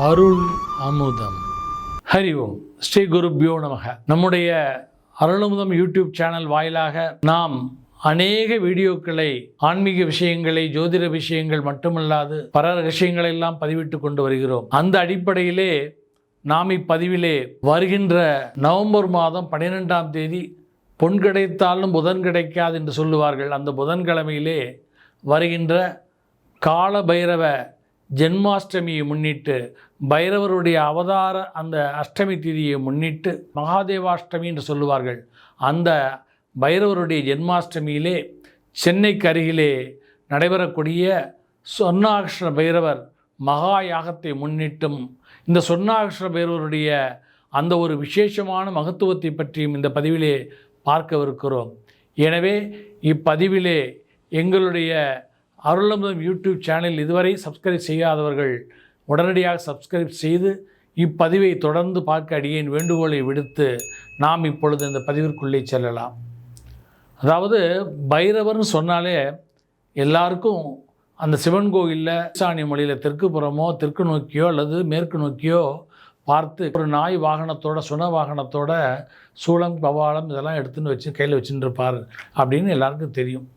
அருள் அமுதம். ஹரி ஓம். ஸ்ரீ குருப்யோ நமக. நம்முடைய அருளமுதம் யூடியூப் சேனல் வாயிலாக நாம் அநேக வீடியோக்களை, ஆன்மீக விஷயங்களை, ஜோதிட விஷயங்கள் மட்டுமல்லாது பல விஷயங்களை எல்லாம் பதிவிட்டு கொண்டு வருகிறோம். அந்த அடிப்படையிலே நாம் இப்பதிவிலே வருகின்ற நவம்பர் மாதம் 12ஆம் தேதி பொன் கிடைத்தாலும் புதன் கிடைக்காது என்று சொல்லுவார்கள். அந்த புதன்கிழமையிலே வருகின்ற கால பைரவ ஜென்மாஷ்டமியை முன்னிட்டு, பைரவருடைய அவதார அந்த அஷ்டமி திதியை முன்னிட்டு, மகாதேவாஷ்டமி என்று சொல்லுவார்கள். அந்த பைரவருடைய ஜென்மாஷ்டமியிலே சென்னைக்கு அருகிலே நடைபெறக்கூடிய சொர்ணாக்ஷர பைரவர் மகா யாகத்தை முன்னிட்டும், இந்த சொர்ணாக்ஷர பைரவருடைய அந்த ஒரு விசேஷமான மகத்துவத்தை பற்றியும் இந்த பதிவிலே பார்க்கவிருக்கிறோம். எனவே இப்பதிவிலே எங்களுடைய அருளமுதம் யூடியூப் சேனல் இதுவரை சப்ஸ்கிரைப் செய்யாதவர்கள் உடனடியாக சப்ஸ்கிரைப் செய்து இப்பதிவை தொடர்ந்து பார்க்க அடியேன் வேண்டுகோளை விடுத்து நாம் இப்பொழுது இந்த பதிவிற்குள்ளே செல்லலாம். அதாவது பைரவர்னு சொன்னாலே எல்லாருக்கும் அந்த சிவன் கோயிலில் ஈசானிய மொழியில் தெற்கு புறமோ தெற்கு நோக்கியோ அல்லது மேற்கு நோக்கியோ பார்த்து ஒரு நாய் வாகனத்தோட சுன வாகனத்தோட சூளம் கபாலம் இதெல்லாம் எடுத்துன்னு வச்சு கையில் வச்சுட்டு இருப்பார் அப்படின்னு எல்லாருக்கும் தெரியும்.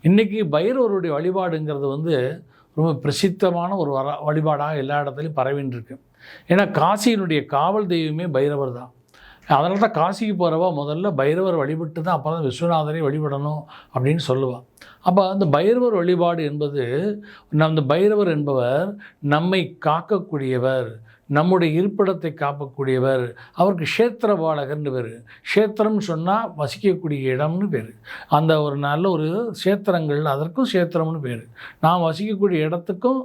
இன்றைக்கி பைரவருடைய வழிபாடுங்கிறது ரொம்ப பிரசித்தமான ஒரு வழிபாடாக எல்லா இடத்துலையும் பரவின்னு. ஏன்னா காசியினுடைய காவல் தெய்வமே பைரவர் தான். அதனால தான் காசிக்கு போகிறவா முதல்ல பைரவர் வழிபட்டு தான் அப்போ தான் விஸ்வநாதரை வழிபடணும் அப்படின்னு சொல்லுவாள். அப்போ அந்த பைரவர் வழிபாடு என்பது, அந்த பைரவர் என்பவர் நம்மை காக்கக்கூடியவர், நம்முடைய இருப்பிடத்தை காக்கக்கூடியவர். அவருக்கு க்ஷேத்திரபாலகர்னு பேர். க்ஷேத்திரம்னு சொன்னால் வசிக்கக்கூடிய இடம்னு பேர். அந்த ஒரு நல்ல ஒரு க்ஷேத்திரங்கள், அதற்கும் க்ஷேத்திரம்னு பேர். நாம் வசிக்கக்கூடிய இடத்துக்கும்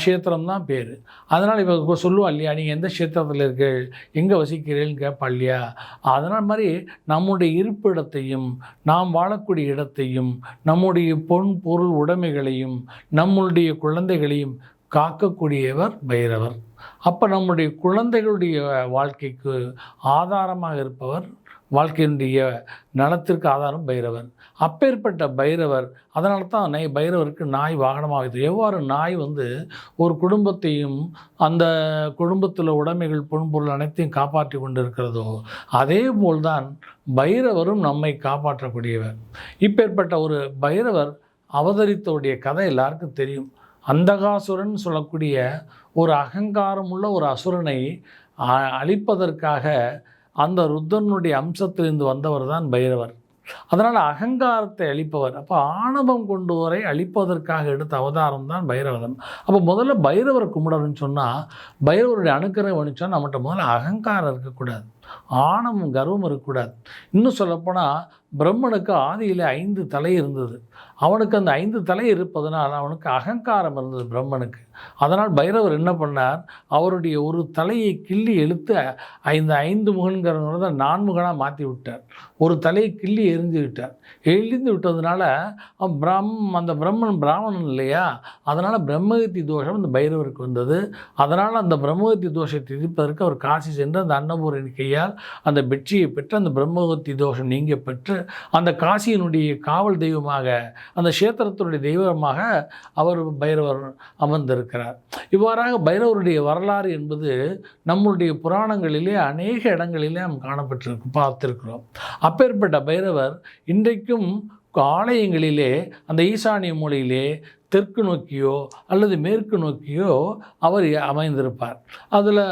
க்ஷேத்திரம் தான் பேர். அதனால் இப்போ சொல்லுவா இல்லையா, நீங்கள் எந்த க்ஷேத்திரத்தில் இருக்கீள், எங்கே வசிக்கிறீள்னு கேட்பா இல்லையா. அதனால் மாதிரி நம்முடைய இருப்பிடத்தையும், நாம் வாழக்கூடிய இடத்தையும், நம்முடைய பொன் பொருள் உடைமைகளையும், நம்முடைய குழந்தைகளையும் காக்கக்கூடியவர் பைரவர். அப்போ நம்முடைய குழந்தைகளுடைய வாழ்க்கைக்கு ஆதாரமாக இருப்பவர், வாழ்க்கையினுடைய நலத்திற்கு ஆதாரம் பைரவர். அப்பேற்பட்ட பைரவர், அதனால தான் பைரவருக்கு நாய் வாகனமாக இருக்குது. எவ்வாறு நாய் ஒரு குடும்பத்தையும் அந்த குடும்பத்தில் உடைமைகள் பொன்பொருள் அனைத்தையும் காப்பாற்றி கொண்டு இருக்கிறதோ, அதே போல்தான் பைரவரும் நம்மை காப்பாற்றக்கூடியவர். இப்பேற்பட்ட ஒரு பைரவர் அவதரித்தவுடைய கதை எல்லாருக்கும் தெரியும். அந்தகாசுரன் சொல்லக்கூடிய ஒரு அகங்காரமுள்ள ஒரு அசுரனை அழிப்பதற்காக அந்த ருத்ரனுடைய அம்சத்திலிருந்து வந்தவர் தான் பைரவர். அதனால் அகங்காரத்தை அழிப்பவர். அப்போ ஆணவம் கொண்டு வரை அழிப்பதற்காக எடுத்த அவதாரம் தான் பைரவதன். அப்போ முதல்ல பைரவரை கும்பிடணும்னு சொன்னால், பைரவருடைய அனுக்கிரகம் வந்துச்சோன்னா நம்மகிட்ட முதல்ல அகங்காரம் இருக்கக்கூடாது, ஆணவம் கர்வம் இருக்கக்கூடாது. இன்னும் சொல்லப்போனால் பிரம்மனுக்கு ஆதியில் 5 தலை இருந்தது. அவனுக்கு அந்த 5 தலை இருப்பதனால் அவனுக்கு அகங்காரம் இருந்தது பிரம்மனுக்கு. அதனால் பைரவர் என்ன பண்ணார், அவருடைய ஒரு தலையை கிள்ளி எழுத்து 5 முகன்கிறத 4 முகனாக மாற்றி விட்டார். ஒரு தலையை கிள்ளி எரிந்து விட்டார். எரிந்து விட்டதுனால அந்த பிரம்மன் பிராமணன் இல்லையா, அதனால் பிரம்மகத்தி தோஷம் இந்த பைரவருக்கு வந்தது. அதனால் அந்த பிரம்மகத்தி தோஷத்தை தீர்ப்பதற்கு அவர் காசி சென்று அந்த அன்னபூரணி கையால் அந்த வெற்றியை பெற்று அந்த பிரம்மகத்தி தோஷம் நீங்க பெற்று அந்த காசியினுடைய காவல் தெய்வமாக, அந்த க்ஷேத்திரத்தினுடைய தெய்வமாக அவர் பைரவர் அமர்ந்திருக்கிறார். இவ்வாறாக பைரவருடைய வரலாறு என்பது நம்முடைய புராணங்களிலே அநேக இடங்களிலே நாம் பார்த்திருக்கிறோம். அப்பேற்பட்ட பைரவர் இன்றைக்கும் ஆலயங்களிலே அந்த ஈசானிய மூலையிலே தெற்கு நோக்கியோ அல்லது மேற்கு நோக்கியோ அவர் அமைந்திருப்பார். அதில்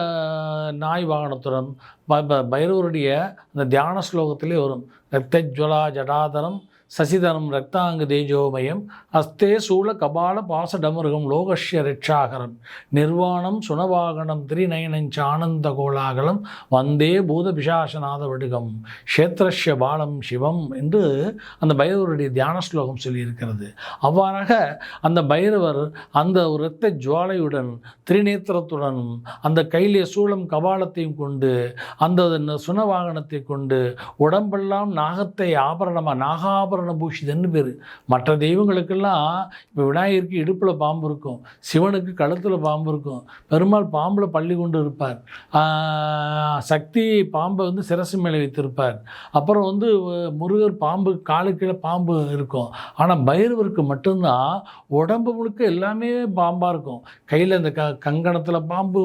நாய் வாகனத்துடன் பைரவருடைய அந்த தியான ஸ்லோகத்திலே வரும், ரத்தஜ்வலா ஜடாதரம் சசிதரம் ரக்தாங்க தேஜோமயம் அஸ்தே சூழ கபால பாசடமுருகம் லோகஷ்ய ரிட்சாகரம் நிர்வாணம் சுனவாகனம் திரிநயனஞ்ச ஆனந்த கோலாகலம் வந்தே பூத பிசாசநாத வடுகம் க்ஷேத்ரஷ்ய பாலம் சிவம் என்று அந்த பைரவருடைய தியான ஸ்லோகம் சொல்லியிருக்கிறது. அவ்வாறாக அந்த பைரவர் அந்த ஒரு இரத்த ஜுவாலையுடன் திரிநேத்திரத்துடன் அந்த கையிலே சூளம் கபாலத்தையும் கொண்டு அந்த சுனவாகனத்தை கொண்டு உடம்பெல்லாம் நாகத்தை நாகாபரண நாகாபரண பூஷிதன்னு பேர். மற்ற தெய்வங்களுக்கெல்லாம் இப்போ விநாயகருக்கு இடுப்பில் பாம்பு இருக்கும், சிவனுக்கு கழுத்தில் பாம்பு இருக்கும், பெருமாள் பாம்பில் பள்ளி கொண்டு இருப்பார், சக்தி பாம்பை வந்து சிரசு மேலே வைத்திருப்பார், அப்புறம் வந்து முருகர் பாம்பு காலு கீழே பாம்பு இருக்கும். ஆனால் பைரவருக்கு மட்டும்தான் உடம்பு முழுக்க எல்லாமே பாம்பாக இருக்கும். கையில் இந்த கங்கணத்தில் பாம்பு,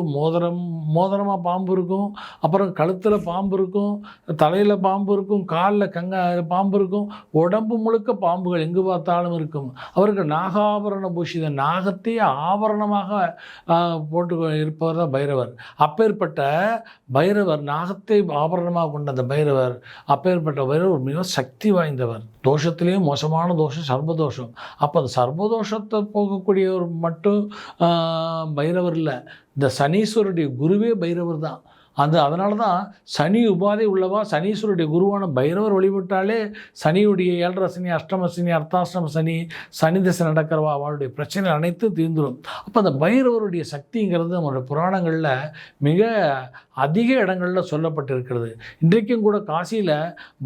மோதிரமாக பாம்பு இருக்கும், அப்புறம் கழுத்தில் பாம்பு இருக்கும், தலையில் பாம்பு இருக்கும், காலில் பாம்பு இருக்கும், உடம்பு முழுக்க பாம்புகள் எங்கு பார்த்தாலும் இருக்கும். அவருக்கு நாகாபரண பூஷிதன், நாகத்தையே ஆபரணமாக போட்டு இருப்பவர் தான் பைரவர். அப்பேற்பட்ட பைரவர், நாகத்தை ஆபரணமாக கொண்ட அந்த பைரவர், அப்பேற்பட்ட பைரவர் மிக சக்தி வாய்ந்தவர். தோஷத்திலேயே மோசமான தோஷம் சர்வதோஷம். அப்போ அந்த சர்வதோஷத்தை போகக்கூடியவர் மட்டும் பைரவர் இல்லை, இந்த சனீஸ்வருடைய குருவே பைரவர் தான். அதனால தான் சனி உபாதை உள்ளவா சனீஸ்வருடைய குருவான பைரவர் வழிபட்டாலே சனியுடைய 7.5 சனி, அஷ்டம சனி, அர்த்தாஷ்டம சனி, சனி திசை நடக்கிறவா அவளுடைய பிரச்சனை அனைத்தும் தீர்ந்துடும். அப்போ அந்த பைரவருடைய சக்திங்கிறது நம்மளுடைய புராணங்களில் மிக அதிக இடங்களில் சொல்லப்பட்டிருக்கிறது. இன்றைக்கும் கூட காசியில்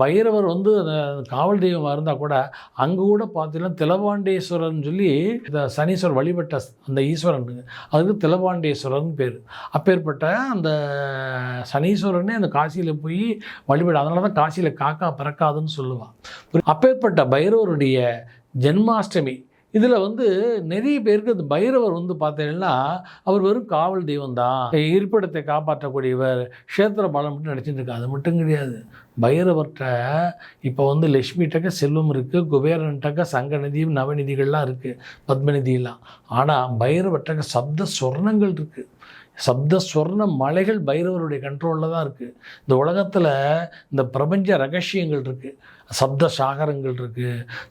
பைரவர் வந்து அந்த காவல் தெய்வமாக இருந்தால் கூட அங்கே கூட பார்த்தீங்கன்னா திலபாண்டேஸ்வரன் சொல்லி இந்த சனீஸ்வரர் வழிபட்ட அந்த ஈஸ்வரன், அதுக்கு திலபாண்டேஸ்வரன் பேர். அப்பேற்பட்ட அந்த சனீஸ்வரனே அந்த காசியில் போய் வழிபட, அதனால தான் காசியில் காக்கா பிறக்காதுன்னு சொல்லுவான். அப்பேற்பட்ட பைரவருடைய ஜென்மாஷ்டமி இதில் வந்து நிறைய பேருக்கு அந்த பைரவர் வந்து பார்த்தீங்கன்னா அவர் வெறும் காவல் தெய்வம் தான், இருப்பிடத்தை காப்பாற்றக்கூடியவர், க்ஷேத்திர பாலம் மட்டும் நடிச்சுட்டு இருக்கு. அது மட்டும் கிடையாது. பைரவர்கிட்ட இப்போ வந்து லட்சுமிகிட்டக்க செல்வம் இருக்குது, குபேரன்கிட்டக்க சங்க நிதி நவநிதிகள்லாம் இருக்குது, பத்மநிதியெல்லாம். ஆனால் பைரவர்கிட்டக்க சப்த சொர்ணங்கள் இருக்குது, சப்த சொர்ண மலைகள் பைரவருடைய கண்ட்ரோலில் தான் இருக்குது. இந்த உலகத்தில் இந்த பிரபஞ்ச ரகசியங்கள் இருக்குது, சப்த சாகரங்கள் இருக்குது,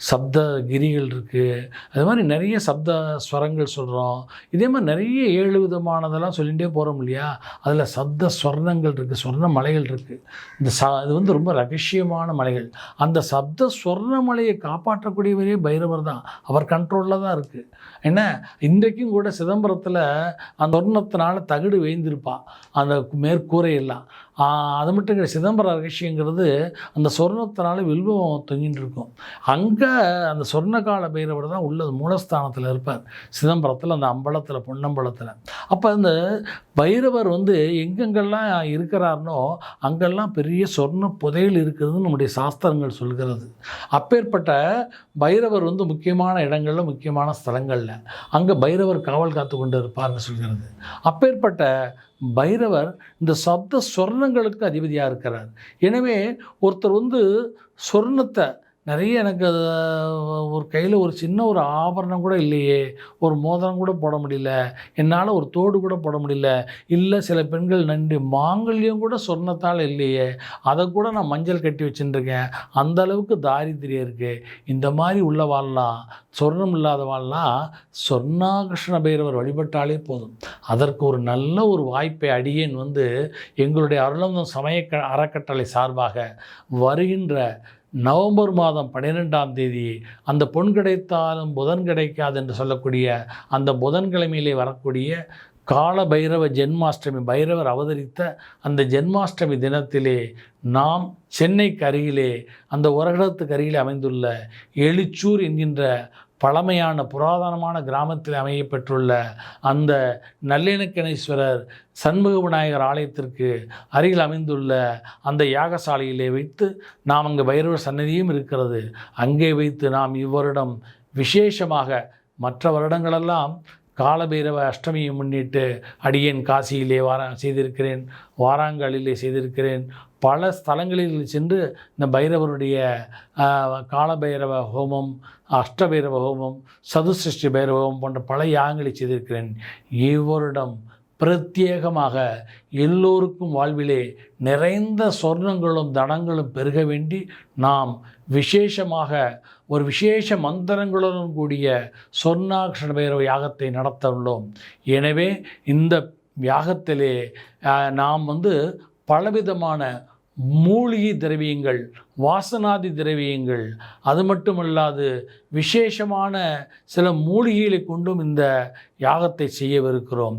சப்த கிரிகள் இருக்குது, அது மாதிரி நிறைய சப்த ஸ்வரங்கள் சொல்கிறோம். இதே மாதிரி நிறைய 7 விதமானதெல்லாம் சொல்லிகிட்டே போகிறோம் இல்லையா. அதில் சப்த ஸ்வர்ணங்கள் இருக்குது, சொர்ண மலைகள் இருக்குது. இது வந்து ரொம்ப ரகசியமான மலைகள். அந்த சப்த சொர்ண மலையை காப்பாற்றக்கூடியவரே பைரவர் தான், அவர் கண்ட்ரோலில் தான் இருக்குது. என்ன இன்றைக்கும் கூட சிதம்பரத்தில் அந்த சொர்ணத்தினால தகடு வேய்ந்திருப்பா அந்த மேற்கூரையெல்லாம். அது மட்டும் கிடையாது, சிதம்பர ரகசியங்கிறது அந்த சொர்ணத்தினால வில்வம் தொங்கிட்டு இருக்கும். அங்கே அந்த சொர்ணகால பைரவர் தான் உள்ளது, மூலஸ்தானத்தில் இருப்பார் சிதம்பரத்தில், அந்த அம்பலத்தில், பொன்னம்பலத்தில். அப்போ அந்த பைரவர் வந்து எங்கெங்கெல்லாம் இருக்கிறார்னோ அங்கெல்லாம் பெரிய சொர்ண புதையல் இருக்கிறதுன்னு நம்முடைய சாஸ்திரங்கள் சொல்கிறது. அப்பேற்பட்ட பைரவர் வந்து முக்கியமான இடங்களில், முக்கியமான ஸ்தலங்களில் அங்கே பைரவர் காவல் காத்து கொண்டு இருப்பார்னு சொல்கிறது. அப்பேற்பட்ட பைரவர் இந்த சப்த சொர்ணங்களுக்கு அதிபதியாக இருக்கிறார். எனவே ஒருத்தர் வந்து சொர்ணத்தை நிறைய, எனக்கு ஒரு கையில் ஒரு சின்ன ஒரு ஆபரணம் கூட இல்லையே, ஒரு மோதிரம் கூட போட முடியல, என்னால் ஒரு தோடு கூட போட முடியல, இல்லை சில பெண்கள் நன்றி மாங்கல்யம் கூட சொர்ணத்தால் இல்லையே, அதை கூட நான் மஞ்சள் கட்டி வச்சுட்டுருக்கேன், அந்த அளவுக்கு தாரித்திரியம் இருக்குது. இந்த மாதிரி உள்ளவாள்லாம், சொர்ணம் இல்லாதவாள்லாம் சொர்ணாகிருஷ்ண பைரவர் வழிபட்டாலே போதும். அதற்கு ஒரு நல்ல ஒரு வாய்ப்பை அடியேன் வந்து எங்களுடைய அருளமுதம் சமய அறக்கட்டளை சார்பாக வருகின்ற நவம்பர் மாதம் 12ஆம் தேதி அந்த பொன் கிடைத்தாலும் புதன் கிடைக்காது என்று சொல்லக்கூடிய அந்த புதன்கிழமையிலே வரக்கூடிய கால பைரவ ஜென்மாஷ்டமி, பைரவர் அவதரித்த அந்த ஜென்மாஷ்டமி தினத்திலே நாம் சென்னைக்கு அருகிலே, அந்த உரகடத்துக்கு அருகிலே அமைந்துள்ள எலிச்சூர் என்கின்ற பழமையான புராதனமான கிராமத்தில் அமையப்பெற்றுள்ள அந்த நல்லிணக்கணேஸ்வரர் சண்முக விநாயகர் ஆலயத்திற்கு அருகில் அமைந்துள்ள அந்த யாகசாலையிலே வைத்து நாம் அங்கே பைரவர் சன்னதியும் இருக்கிறது. அங்கே வைத்து நாம் இவ்வருடம் விசேஷமாக, மற்ற வருடங்களெல்லாம் காலபைரவ அஷ்டமியை முன்னிட்டு அடியேன் காசியிலே செய்திருக்கிறேன், வாராங்கலிலே செய்திருக்கிறேன், பல ஸ்தலங்களில் சென்று இந்த பைரவருடைய காலபைரவ ஹோமம், அஷ்டபைரவ ஹோமம், சதுசிருஷ்டி பைரவ ஹோமம் போன்ற பல யாகங்களை செய்திருக்கிறேன். இவ்வருடம் பிரத்யேகமாக எல்லோருக்கும் வாழ்விலே நிறைந்த சொர்ணங்களும் தனங்களும் பெருக வேண்டி நாம் விசேஷமாக ஒரு விசேஷ மந்திரங்களுடன் கூடிய சொர்ணாகிருஷ்ண பைரவ யாகத்தை நடத்த உள்ளோம். எனவே இந்த யாகத்திலே நாம் வந்து பலவிதமான மூலிகை திரவியங்கள், வாசனாதி திரவியங்கள், அது மட்டுமல்லாது விசேஷமான சில மூலிகைகளை கொண்டும் இந்த யாகத்தை செய்யவிருக்கிறோம்.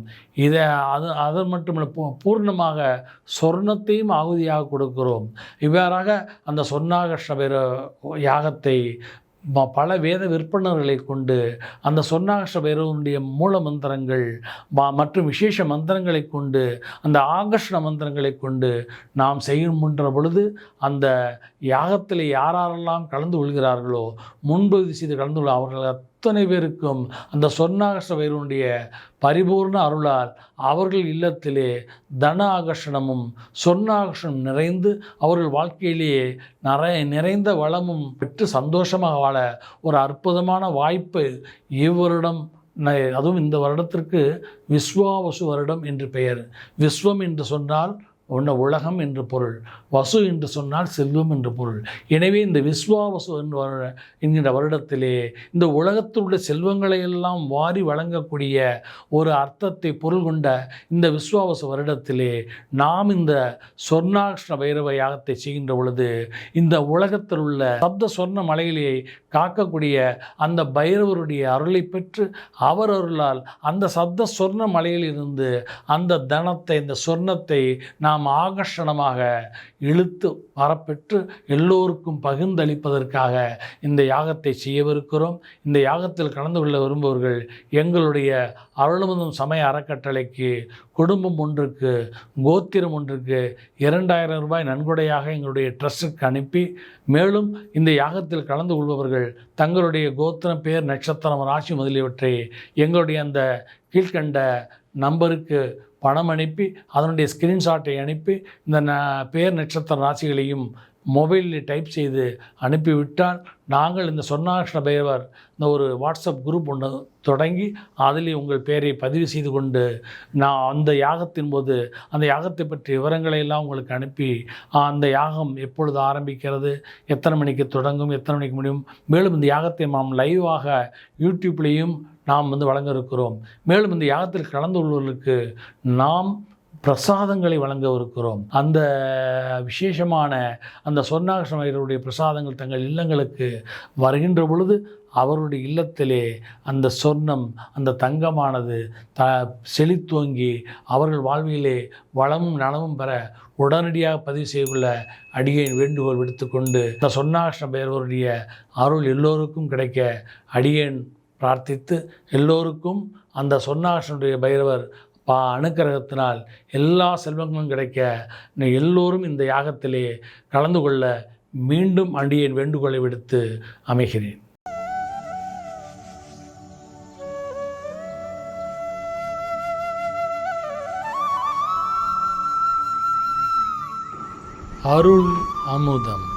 அதன் மட்டுமல்ல, பூர்ணமாக சொர்ணத்தையும் ஆகுதியாக கொடுக்கிறோம். இவ்வாறாக அந்த சொர்ணாகர்ஷ்ண யாகத்தை பல வேத விற்பனர்களை கொண்டு அந்த சொர்ணாகர்ஷ்ண பைரவனுடைய மூல மந்திரங்கள் மற்றும் விசேஷ மந்திரங்களை கொண்டு அந்த ஆகர்ஷண மந்திரங்களை கொண்டு நாம் செய்கின்ற பொழுது அந்த யாகத்தில் யாரெல்லாம் கலந்து கொள்கிறார்களோ, முன்பகுதி செய்து கலந்து கொள்ள அவர்கள் அத்தனை பேருக்கும் அந்த சொர்ணாகர்ஷ்ண பைரவனுடைய பரிபூர்ண அருளால் அவர்கள் இல்லத்திலே தன ஆகர்ஷணமும் சொர்ணாகர்ஷணம் நிறைந்து அவர்கள் வாழ்க்கையிலேயே நிறைந்த வளமும் பெற்று சந்தோஷமாக வாழ ஒரு அற்புதமான வாய்ப்பு இவ்வருடம். அதுவும் இந்த வருடத்திற்கு விஸ்வாவசு வருடம் என்று பெயர். விஸ்வம் என்று சொன்னால் உலகம் என்று பொருள், வசு என்று சொன்னால் செல்வம் என்று பொருள். எனவே இந்த விஸ்வாவசு என்கின்ற வருடத்திலே இந்த உலகத்தில் உள்ள செல்வங்களை எல்லாம் வாரி வழங்கக்கூடிய ஒரு அர்த்தத்தை பொருள் கொண்ட இந்த விஸ்வாவசு வருடத்திலே நாம் இந்த சொர்ணாகர்ஷ்ண பைரவ யாகத்தை செய்கின்ற பொழுது இந்த உலகத்தில் உள்ள சப்த சொர்ண மலையிலே காக்கக்கூடிய அந்த பைரவருடைய அருளை பெற்று அவர் அருளால் அந்த சப்த சொர்ண மலையிலிருந்து அந்த தனத்தை, இந்த சொர்ணத்தை நாம் ஆகர்ஷணமாக இழுத்து வரப்பெற்று எல்லோருக்கும் பகிர்ந்தளிப்பதற்காக இந்த யாகத்தை செய்யவிருக்கிறோம். இந்த யாகத்தில் கலந்து கொள்ள விரும்புபவர்கள் எங்களுடைய அருள்முதம் சமய அறக்கட்டளைக்கு குடும்பம் ஒன்றுக்கு, கோத்திரம் ஒன்றுக்கு 2000 ரூபாய் நன்கொடையாக எங்களுடைய ட்ரஸ்ட்டுக்கு அனுப்பி, மேலும் இந்த யாகத்தில் கலந்து கொள்பவர்கள் தங்களுடைய கோத்திரம், பேர், நட்சத்திரம், ராசி முதலியவற்றை எங்களுடைய அந்த கீழ்கண்ட நம்பருக்கு பணம் அனுப்பி அதனுடைய ஸ்க்ரீன்ஷாட்டை அனுப்பி இந்த பேர், நட்சத்திர ராசிகளையும் மொபைலில் டைப் செய்து அனுப்பிவிட்டால் நாங்கள் இந்த சொர்ணாகர்ஷ்ண பைரவர் இந்த ஒரு வாட்ஸ்அப் குரூப் ஒன்று தொடங்கி அதில் உங்கள் பெயரை பதிவு செய்து கொண்டு நான் அந்த யாகத்தின் போது அந்த யாகத்தை பற்றிய விவரங்களை எல்லாம் உங்களுக்கு அனுப்பி அந்த யாகம் எப்பொழுது ஆரம்பிக்கிறது, எத்தனை மணிக்கு தொடங்கும், எத்தனை மணிக்கு முடியும், மேலும் இந்த யாகத்தை நாம் லைவாக யூடியூப்லேயும் நாம் வழங்க இருக்கிறோம். மேலும் இந்த யாகத்தில் கலந்து கொள்வதற்கு நாம் பிரசாதங்களை வழங்க இருக்கிறோம். அந்த விசேஷமான அந்த சொர்ணாகர்ஷ்ண பைரவருடைய பிரசாதங்கள் தங்கள் இல்லங்களுக்கு வருகின்ற பொழுது அவருடைய இல்லத்திலே அந்த சொர்ணம், அந்த தங்கமானது செழித்தோங்கி அவர்கள் வாழ்விலே வளமும் நலமும் பெற உடனடியாக பதிவு செய்துள்ள அடியேன் வேண்டுகோள் விடுத்துக்கொண்டு இந்த சொர்ணாகர்ஷ்ண பைரவருடைய அருள் எல்லோருக்கும் கிடைக்க அடியேன் பிரார்த்தித்து, எல்லோருக்கும் அந்த சொர்ணாகர்ஷ்ணனுடைய பைரவர் அனுக்கிரகத்தினால் எல்லா செல்வங்களும் கிடைக்க எல்லோரும் இந்த யாகத்திலே கலந்து கொள்ள மீண்டும் அடியேன் வேண்டுகோளை விடுத்து அமைகிறேன். அருள் அமுதம்.